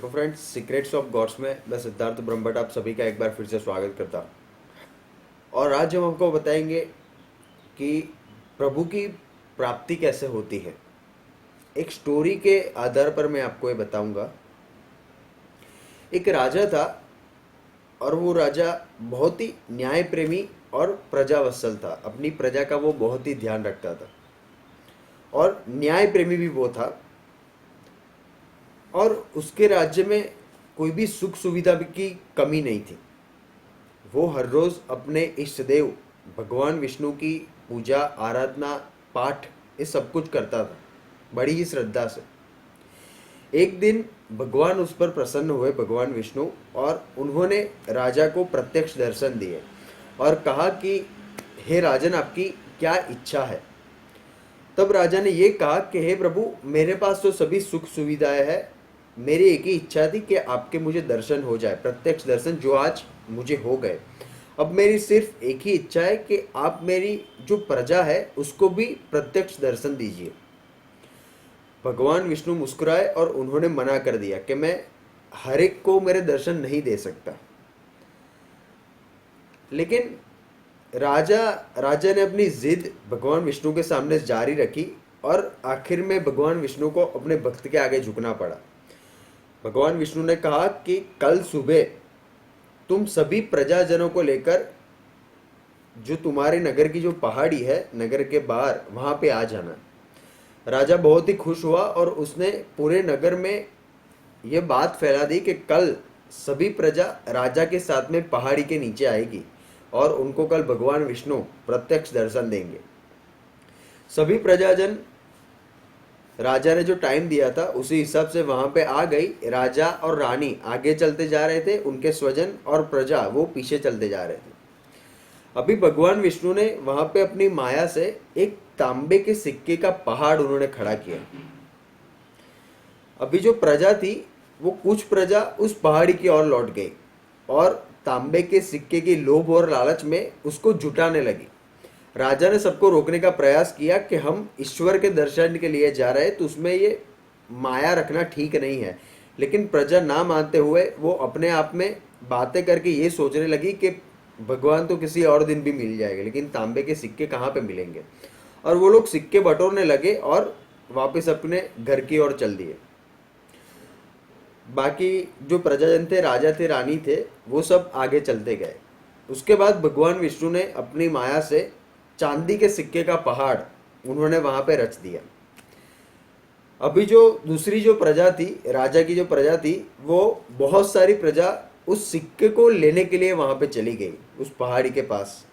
Welcome friends, secrets of gods में मैं सिद्धार्थ ब्रह्मभट्ट आप सभी का एक बार फिर से स्वागत करता हूँ। और आज हम आपको बताएंगे कि प्रभु की प्राप्ति कैसे होती है। एक स्टोरी के आधार पर मैं आपको ये बताऊंगा। एक राजा था और वो राजा बहुत ही न्याय प्रेमी और प्रजावत्सल था। अपनी प्रजा का वो बहुत ही ध्यान रखता था और न्याय प्रेमी भी वो था। और उसके राज्य में कोई भी सुख सुविधा की कमी नहीं थी। वो हर रोज अपने इष्ट देव भगवान विष्णु की पूजा आराधना पाठ ये सब कुछ करता था बड़ी ही श्रद्धा से। एक दिन भगवान उस पर प्रसन्न हुए, भगवान विष्णु, और उन्होंने राजा को प्रत्यक्ष दर्शन दिए और कहा कि हे राजन, आपकी क्या इच्छा है। तब राजा ने ये कहा कि हे प्रभु, मेरे पास तो सभी सुख सुविधाएं हैं, मेरी एक ही इच्छा थी कि आपके मुझे दर्शन हो जाए, प्रत्यक्ष दर्शन, जो आज मुझे हो गए। अब मेरी सिर्फ एक ही इच्छा है कि आप मेरी जो प्रजा है उसको भी प्रत्यक्ष दर्शन दीजिए। भगवान विष्णु मुस्कुराए और उन्होंने मना कर दिया कि मैं हर एक को मेरे दर्शन नहीं दे सकता। लेकिन राजा ने अपनी जिद भगवान विष्णु के सामने जारी रखी और आखिर में भगवान विष्णु को अपने भक्त के आगे झुकना पड़ा। भगवान विष्णु ने कहा कि कल सुबह तुम सभी प्रजाजनों को लेकर जो तुम्हारे नगर की जो पहाड़ी है, नगर के बाहर, वहां पे आ जाना। राजा बहुत ही खुश हुआ और उसने पूरे नगर में यह बात फैला दी कि कल सभी प्रजा राजा के साथ में पहाड़ी के नीचे आएगी और उनको कल भगवान विष्णु प्रत्यक्ष दर्शन देंगे। सभी प्रजाजन राजा ने जो टाइम दिया था उसी हिसाब से वहां पे आ गई। राजा और रानी आगे चलते जा रहे थे, उनके स्वजन और प्रजा वो पीछे चलते जा रहे थे। अभी भगवान विष्णु ने वहां पे अपनी माया से एक तांबे के सिक्के का पहाड़ उन्होंने खड़ा किया। अभी जो प्रजा थी वो कुछ प्रजा उस पहाड़ी की ओर लौट गई और तांबे के सिक्के की लोभ और लालच में उसको जुटाने लगी। राजा ने सबको रोकने का प्रयास किया कि हम ईश्वर के दर्शन के लिए जा रहे हैं, तो उसमें ये माया रखना ठीक नहीं है। लेकिन प्रजा ना मानते हुए वो अपने आप में बातें करके ये सोचने लगी कि भगवान तो किसी और दिन भी मिल जाएगा, लेकिन तांबे के सिक्के कहाँ पे मिलेंगे। और वो लोग सिक्के बटोरने लगे और वापस अपने घर की ओर चल दिए। बाकी जो प्रजाजन थे, राजा थे, रानी थे, वो सब आगे चलते गए। उसके बाद भगवान विष्णु ने अपनी माया से चांदी के सिक्के का पहाड़ उन्होंने वहां पे रच दिया। अभी जो दूसरी जो प्रजा थी, राजा की जो प्रजा थी, वो बहुत सारी प्रजा उस सिक्के को लेने के लिए वहां पे चली गई उस पहाड़ी के पास,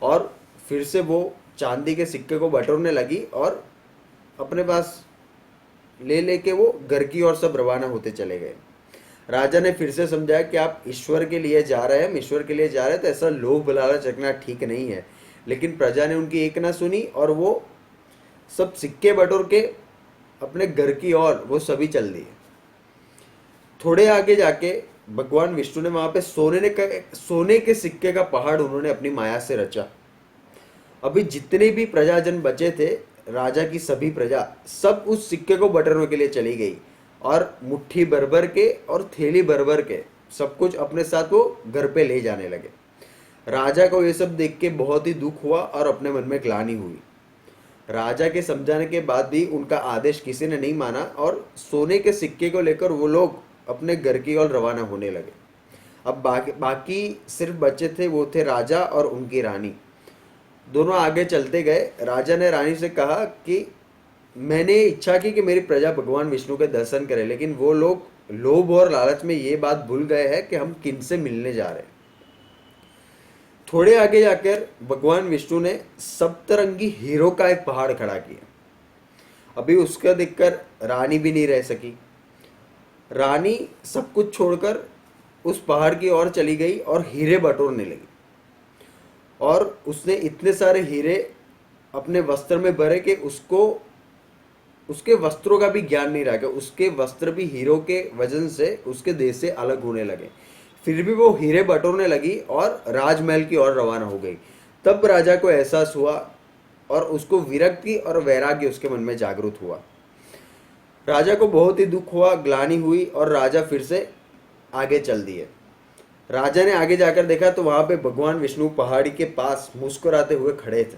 और फिर से वो चांदी के सिक्के को बटोरने लगी और अपने पास ले लेके वो घर की ओर सब रवाना होते चले गए। राजा ने फिर से समझाया कि आप ईश्वर के लिए जा रहे हैं, हम ईश्वर के लिए जा रहे हैं, तो ऐसा लोभ लालच रखना ठीक नहीं है। लेकिन प्रजा ने उनकी एक ना सुनी और वो सब सिक्के बटोर के अपने घर की ओर वो सभी चल दिए। थोड़े आगे जाके भगवान विष्णु ने वहां पे सोने के सिक्के का पहाड़ उन्होंने अपनी माया से रचा। अभी जितने भी प्रजाजन बचे थे, राजा की सभी प्रजा, सब उस सिक्के को बटोरने के लिए चली गई और मुट्ठी भर भर के और थैली भर भर के सब कुछ अपने साथ वो घर पे ले जाने लगे। राजा को ये सब देख के बहुत ही दुख हुआ और अपने मन में ग्लानि हुई। राजा के समझाने के बाद भी उनका आदेश किसी ने नहीं माना और सोने के सिक्के को लेकर वो लोग अपने घर की ओर रवाना होने लगे। अब बाकी सिर्फ बचे थे, वो थे राजा और उनकी रानी। दोनों आगे चलते गए। राजा ने रानी से कहा कि मैंने इच्छा की कि मेरी प्रजा भगवान विष्णु के दर्शन करे, लेकिन वो लोग लोभ और लालच में ये बात भूल गए हैं कि हम किन से मिलने जा रहे हैं। थोड़े आगे जाकर भगवान विष्णु ने सप्तरंगी हीरो का एक पहाड़ खड़ा किया। अभी उसका देखकर रानी भी नहीं रह सकी। रानी सब कुछ छोड़कर उस पहाड़ की ओर चली गई और हीरे बटोरने लगी। और उसने इतने सारे हीरे अपने वस्त्र में भरे कि उसको उसके वस्त्रों का भी ज्ञान नहीं रहा कि उसके वस्त्र भी हीरो के वजन से उसके देह से अलग होने लगे। फिर भी वो हीरे बटोरने लगी और राजमहल की ओर रवाना हो गई। तब राजा को एहसास हुआ और उसको विरक्ति और वैराग्य उसके मन में जागृत हुआ। राजा को बहुत ही दुख हुआ, ग्लानि हुई और राजा फिर से आगे चल दिए। राजा ने आगे जाकर देखा तो वहां पे भगवान विष्णु पहाड़ी के पास मुस्कुराते हुए खड़े थे।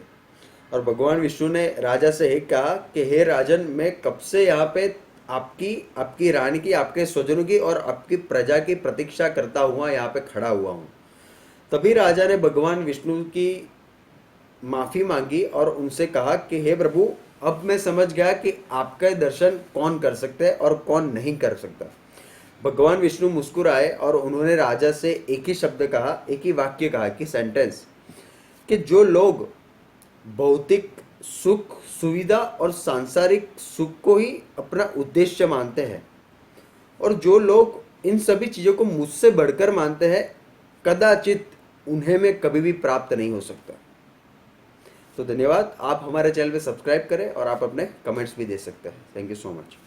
और भगवान विष्णु ने राजा से एक कहा कि हे राजन, मैं कब से यहाँ पे आपकी आपकी रानी की, आपके स्वजनों की और आपकी प्रजा की प्रतीक्षा करता हुआ यहाँ पे खड़ा हुआ हूँ। तभी राजा ने भगवान विष्णु की माफी मांगी और उनसे कहा कि हे प्रभु, अब मैं समझ गया कि आपका दर्शन कौन कर सकता है और कौन नहीं कर सकता। भगवान विष्णु मुस्कुराए और उन्होंने राजा से एक ही शब्द कहा, एक ही वाक्य कहा कि सेंटेंस, कि जो लोग भौतिक सुख, सुविधा और सांसारिक सुख को ही अपना उद्देश्य मानते हैं और जो लोग इन सभी चीज़ों को मुझसे बढ़कर मानते हैं, कदाचित उन्हें मैं कभी भी प्राप्त नहीं हो सकता। तो धन्यवाद। आप हमारे चैनल पे सब्सक्राइब करें और आप अपने कमेंट्स भी दे सकते हैं। Thank you so much.